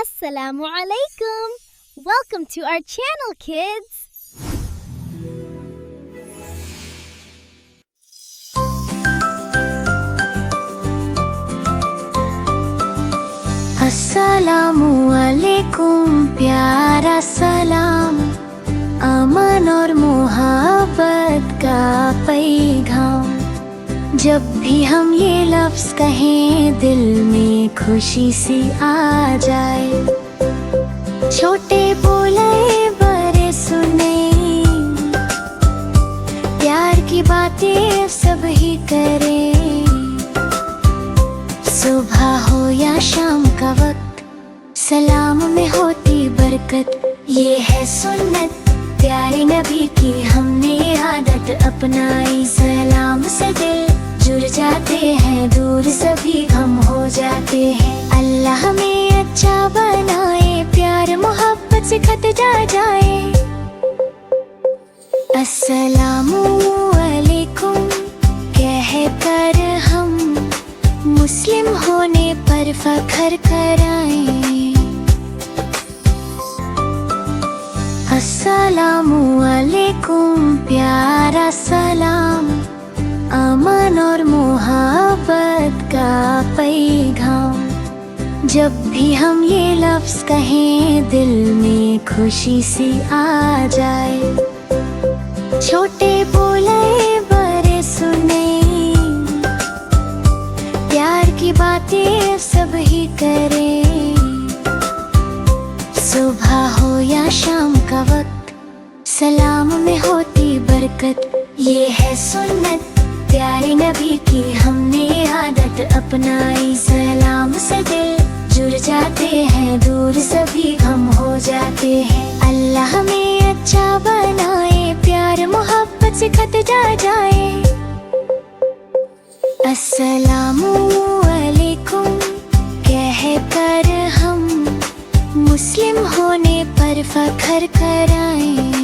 Assalamu alaikum. Welcome to our channel, kids. अस्सलामु अलैकुम प्यारा सलाम, अमन और मोहब्बत का पैगाम। जब भी हम ये लफ्ज़ कहें दिल में खुशी सी आ जाए। छोटे बोले बड़े सुने, प्यार की बातें सब ही करें। सुबह हो या शाम का वक्त, सलाम में होती बरकत। ये है सुन्नत प्यारे नबी की, हमने आदत अपनाई। सलाम से दिल जुड़ जाते हैं, दूर सभी गम हो जाते हैं। अल्लाह हमें अच्छा बनाए, प्यार मोहब्बत से खत जाए। अस्सलामु अलैकुम कहकर हम मुस्लिम होने पर फख्र कराएं। अस्सलामु अलैकुम प्यारा सलाम, अमन और मोहब्बत का पैगाम। जब भी हम ये लफ्ज़ कहें दिल में खुशी सी आ जाए। छोटे बोले बड़े सुने, प्यार की बातें सब ही करें। सुबह हो या शाम का वक्त, सलाम में होती बरकत। ये है सुन्नत प्यारे नबी की, हमने आदत अपनाई। सलाम से दिल जुड़ जाते हैं, दूर सभी गम हो जाते हैं। अल्लाह हमें अच्छा बनाए, प्यार मोहब्बत से खत जाए। अस्सलामु अलैकुम कहकर हम मुस्लिम होने पर फख्र कराएं।